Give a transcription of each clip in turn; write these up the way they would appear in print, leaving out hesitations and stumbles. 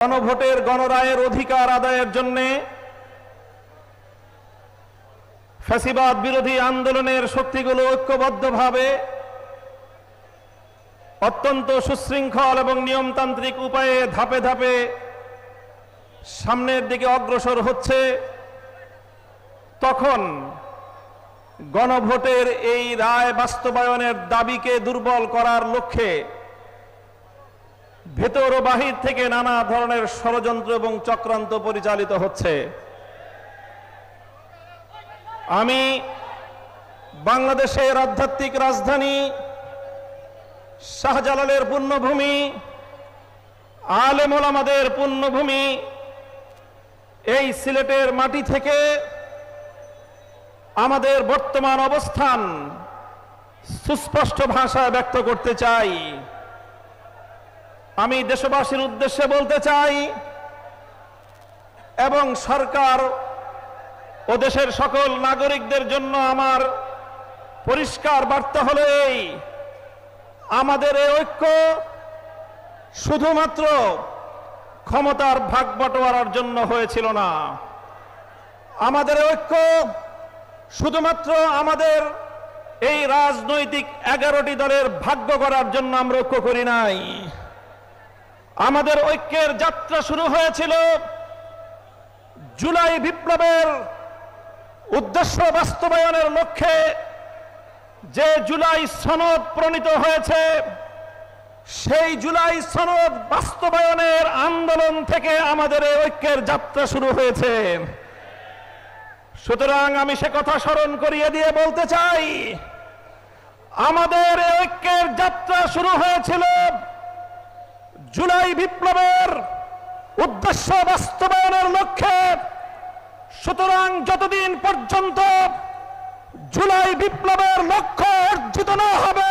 গণভোটের গণরায়ের অধিকার আদায়ের জন্য ফ্যাসিবাদ বিরোধী আন্দোলনের শক্তিগুলো ঐক্যবদ্ধভাবে অত্যন্ত সুশৃঙ্খল এবং নিয়মতান্ত্রিক উপায়ে ধাপে ধাপে সামনের দিকে অগ্রসর হচ্ছে, তখন গণভোটের এই রায় বাস্তবায়নের দাবিকে দুর্বল করার লক্ষ্যে ভেতর ও বাহির থেকে নানা ধরনের ষড়যন্ত্র এবং চক্রান্ত পরিচালিত হচ্ছে। আমি বাংলাদেশের আধ্যাত্মিক রাজধানী শাহজালালের পুণ্যভূমি, আলেম ওলামাদের পুণ্যভূমি এই সিলেটের মাটি থেকে আমাদের বর্তমান অবস্থান সুস্পষ্ট ভাষায় ব্যক্ত করতে চাই। আমি দেশবাসীর উদ্দেশ্যে বলতে চাই এবং সরকার ও দেশের সকল নাগরিকদের জন্য আমার পরিষ্কার বার্তা হলো এই: আমাদের এই ঐক্য শুধুমাত্র ক্ষমতার ভাগ বটোয়ারার জন্য হয়েছিল না। আমাদের ঐক্য শুধুমাত্র আমাদের এই রাজনৈতিক 11টি দলের ভাগ্য করার জন্য আমরা ঐক্য করি নাই। আমাদের ঐক্যের যাত্রা শুরু হয়েছিল জুলাই বিপ্লবের উদ্দেশ্য বাস্তবায়নের লক্ষ্যে যে জুলাই সনদ প্রণীত হয়েছে, সেই জুলাই সনদ বাস্তবায়নের আন্দোলন থেকে আমাদের এই ঐক্যের যাত্রা শুরু হয়েছে। সুতরাং আমি সে কথা স্মরণ করিয়ে দিয়ে বলতে চাই, আমাদের এই ঐক্যের যাত্রা শুরু হয়েছিল জুলাই বিপ্লবের উদ্দেশ্য বাস্তবায়নের লক্ষ্যে। সুতরাং যতদিন পর্যন্ত জুলাই বিপ্লবের লক্ষ্য অর্জিত না হবে,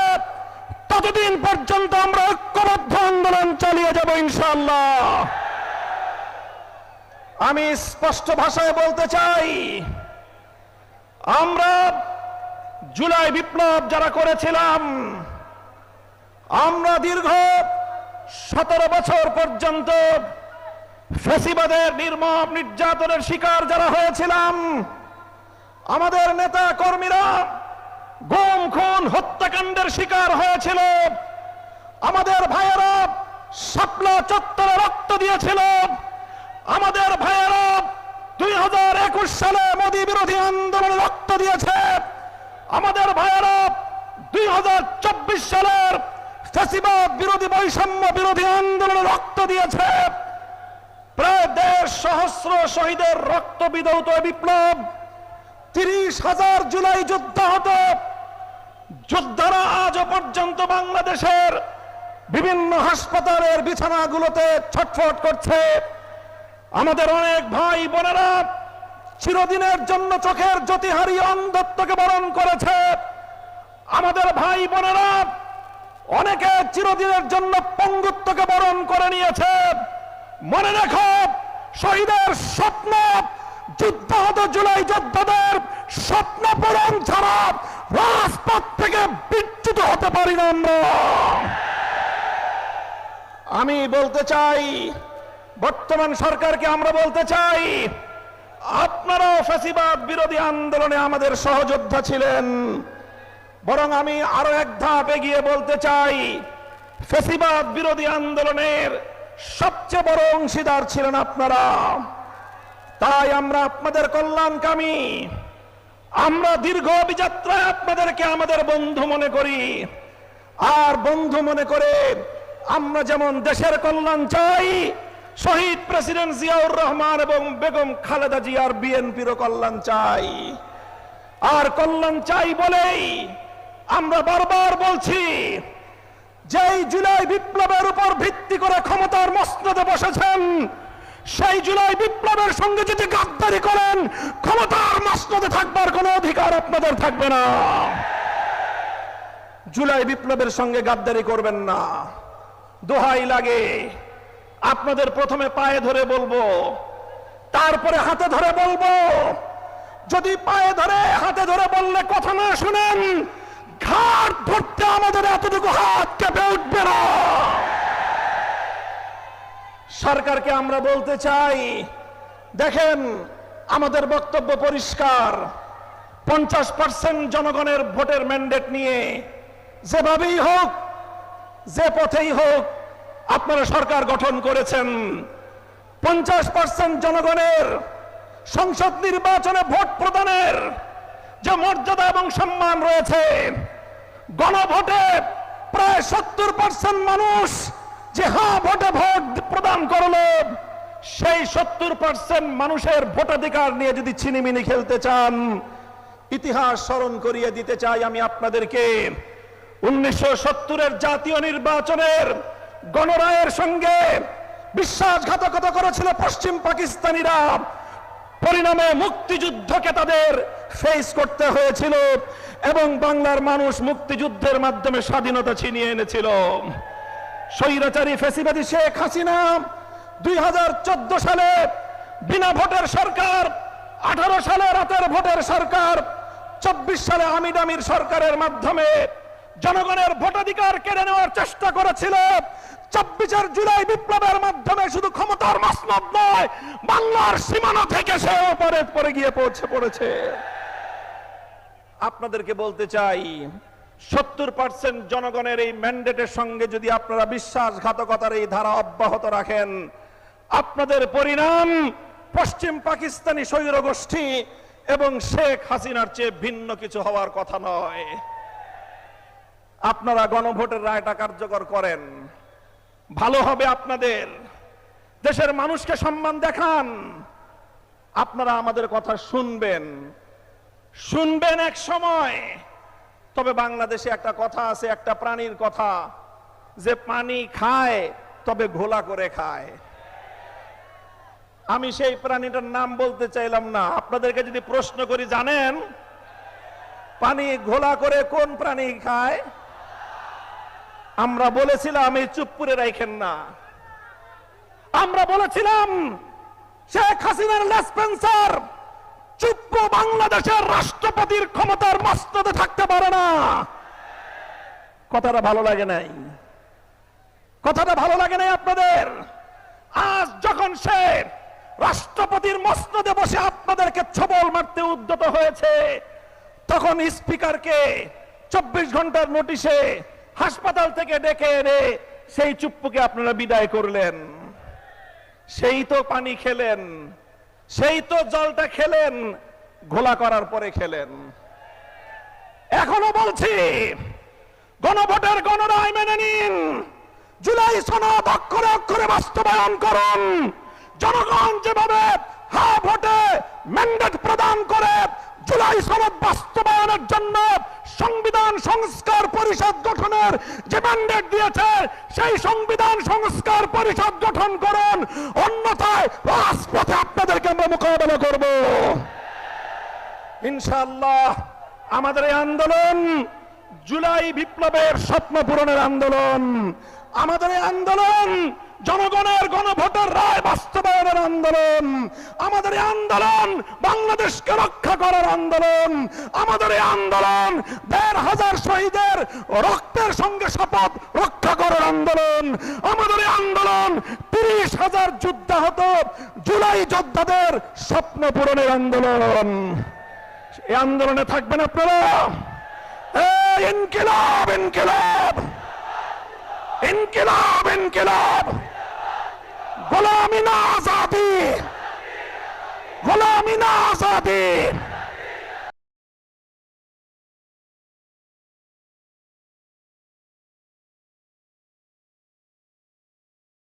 ততদিন পর্যন্ত আমরা ঐক্যবদ্ধ আন্দোলন চালিয়ে যাব ইনশাআল্লাহ। আমি স্পষ্ট ভাষায় বলতে চাই, আমরা জুলাই বিপ্লব যারা করেছিলাম, আমরা দীর্ঘ 17 বছর পর্যন্ত ফ্যাসিবাদের নির্মম নির্যাতনের শিকার যারা হয়েছিলাম, আমাদের নেতা কর্মীরা গুম খুন হত্যাকাণ্ডের শিকার হয়েছিল, আমাদের ভাইয়েরা শাপলা চত্বরে রক্ত দিয়েছিল, আমাদের ভাইয়েরা 2021 সালে মোদী বিরোধী আন্দোলনে রক্ত দিয়েছে, আমাদের ভাইয়েরা 2024 সালের ফ্যাসিবাদ বিরোধী বৈষম্য বিরোধী আন্দোলনে রক্ত দিয়েছে। প্রায় 1.5 সহস্র শহীদের রক্ত বিধৌত বিপ্লব, 30,000 জুলাই যোদ্ধা হত। যোদ্ধারা আজও পর্যন্ত বাংলাদেশের বিভিন্ন হাসপাতালের বিছানাগুলোতে ছটফট করছে। আমাদের অনেক ভাই বোনেরা চিরদিনের জন্য চোখের জ্যোতি হারিয়ে অন্ধত্বকে বরণ করেছে। আমাদের ভাই বোনেরা অনেকে চিরদিনের জন্য পঙ্গুত্বকে বরণ করে নিয়েছে। মনে রেখো, শহীদের স্বপ্ন, যুদ্ধাহত জুলাই যোদ্ধাদের স্বপ্ন পূরণ ছাড়া রাজপথ থেকে বিচ্যুত হতে পারি না আমরা। আমি বলতে চাই, বর্তমান সরকারকে আমরা বলতে চাই, আপনারাও ফ্যাসিবাদ বিরোধী আন্দোলনে আমাদের সহযোদ্ধা ছিলেন। বরং আমি আরো এক ধাপ এগিয়ে বলতে চাই, ফ্যাসিবাদ বিরোধী আন্দোলনের সবচেয়ে বড় অংশীদার ছিলেন আপনারা। তাই আমরা আপনাদের কল্যাণকামী, আমরা দীর্ঘ অভিযাত্রায় আপনাদেরকে আমাদের বন্ধু মনে করি। আর বন্ধু মনে করে আমরা যেমন দেশের কল্যাণ চাই, শহীদ প্রেসিডেন্ট জিয়াউর রহমান এবং বেগম খালেদা জিয়ার বিএনপিরও কল্যাণ চাই। আর কল্যাণ চাই বলেই আমরা বারবার বলছি, যেই জুলাই বিপ্লবের উপর ভিত্তি করে ক্ষমতার মসনদে বসেছেন, সেই জুলাই বিপ্লবের সঙ্গে যদি গাদ্দারি করেন, ক্ষমতার মসনদে থাকবার কোনো অধিকার আপনাদের থাকবে না। জুলাই বিপ্লবের সঙ্গে গাদ্দারি করবেন না। দোহাই লাগে, আপনাদের প্রথমে পায়ে ধরে বলবো, তারপরে হাতে ধরে বলবো। যদি পায়ে ধরে হাতে ধরে বললে কথা না শুনেন, ঘাট ধরতে আমাদের এতটুকু হাত কেঁপে উঠবে না। সরকারকে আমরা বলতে চাই, দেখেন আমাদের বক্তব্য পরিষ্কার। 50% জনগণের ভোটের ম্যান্ডেট নিয়ে যেভাবেই হোক, যে পথেই হোক আপনারা সরকার গঠন করেছেন। 50% জনগণের সংসদ নির্বাচনে ভোট প্রদানের যে মর্যাদা এবং সম্মান রয়েছে, গণভোটে প্রায় 70% মানুষ যে হ্যাঁ ভোটে ভোট প্রদান করলো, সেই 70% মানুষের ভোটাধিকার নিয়ে যদি ছিনিমিনি খেলতে চান, ইতিহাস স্মরণ করিয়ে দিতে চাই আমি আপনাদেরকে। 1970-এর জাতীয় নির্বাচনের গণরায়ের সঙ্গে বিশ্বাসঘাতকতা করেছিল পশ্চিম পাকিস্তানিরা। পরিণামে মুক্তিযুদ্ধকে তাদের ফেস করতে হয়েছিল এবং বাংলার মানুষ মুক্তিযুদ্ধের মাধ্যমে স্বাধীনতা ছিনিয়ে এনেছিল। স্বৈরাচারী ফ্যাসিবাদী শেখ হাসিনা 2014 সালে বিনা ভোটের সরকার, 18 সালে রাতের ভোটের সরকার, 24 সালে আমির সরকারের মাধ্যমে জনগণের ভোটাধিকার কেড়ে নেওয়ার চেষ্টা করেছিল। 24 জুলাই বিপ্লবের মাধ্যমে শুধু ক্ষমতার মসনদ নয়, বাংলার সীমানা থেকে সে ওপারে পড়ে গিয়ে পড়েছে। আপনাদেরকে বলতে চাই, 70% জনগণের এই ম্যান্ডেটের সঙ্গে যদি আপনারা বিশ্বাসঘাতকতার এই ধারা অব্যাহত রাখেন, আপনাদের পরিণাম পশ্চিম পাকিস্তানি স্বৈর গোষ্ঠী এবং শেখ হাসিনার চেয়ে ভিন্ন কিছু হওয়ার কথা নয়। আপনারা গণভোটের রায়টা কার্যকর করেন, ভালো হবে আপনাদের। দেশের মানুষকে সম্মান দেখান। আপনারা আমাদের কথা শুনবেন এক সময়। তবে বাংলাদেশে একটা কথা আছে, একটা প্রাণীর কথা, যে পানি খায় তবে ঘোলা করে খায়। আমি সেই প্রাণীটার নাম বলতে চাইলাম না। আপনাদেরকে যদি প্রশ্ন করি, জানেন পানি ঘোলা করে কোন প্রাণী খায়? আমরা বলেছিলাম এই চুপ করে রাখেন না। আমরা বলেছিলাম শেখ হাসিনার লেসপেন্সার চুপ বাংলাদেশের রাষ্ট্রপতির ক্ষমতার মস্তদে থাকতে পারে না। কথাটা ভালো লাগে নাই? কথাটা ভালো লাগে নাই আপনাদের? আজ যখন সে রাষ্ট্রপতির মসনদে বসে আপনাদেরকে ছবল মারতে উদ্যত হয়েছে, তখন স্পিকারকে 24 ঘন্টার নোটিশে হাসপাতাল থেকে ডেকে এনে সেই চুপ্পুকে আপনারা বিদায় করলেন। সেই তো পানি খেলেন, সেই তো জলটা খেলেন, ঘোলা করার পরে খেলেন। এখনো বলছি, গণভোটের গণরায় মেনে নিন, জুলাই সনদ অক্ষরে অক্ষরে বাস্তবায়ন করুন। জনগণ যেভাবে হ্যাঁ ভোটে ম্যান্ডেট প্রদান করে জুলাই সনদ বাস্তবায়নের জন্য সংবিধান সংস্কার পরিষদ গঠনের যে ম্যান্ডেট দিয়েছে, সেই সংবিধান সংস্কার পরিষদ গঠন করুন। অন্যথায় রাজপথে আপনাদেরকে আমরা মোকাবেলা করব ইনশাআল্লাহ। আমাদের এই আন্দোলন জুলাই বিপ্লবের স্বপ্ন পূরণের আন্দোলন। আমাদের এই আন্দোলন জনগণের গণভোটের রায় বাস্তবায়নের আন্দোলন। আমাদের এই আন্দোলন বাংলাদেশকে রক্ষা করার আন্দোলন। আমাদের এই আন্দোলন ১৫০০ শহীদের রক্তের সঙ্গে শপথ রক্ষা করার আন্দোলন। আমাদের এই আন্দোলন ৩০,০০০ যুদ্ধাহত জুলাই যোদ্ধাদের স্বপ্ন পূরণের আন্দোলন। এই আন্দোলনে থাকবেন আপনারা। ইনকিলাব ইনকিলাব ইনকিলাব ইনকিলাব, গোলামি না আজাদি, গোলামি না আজাদি।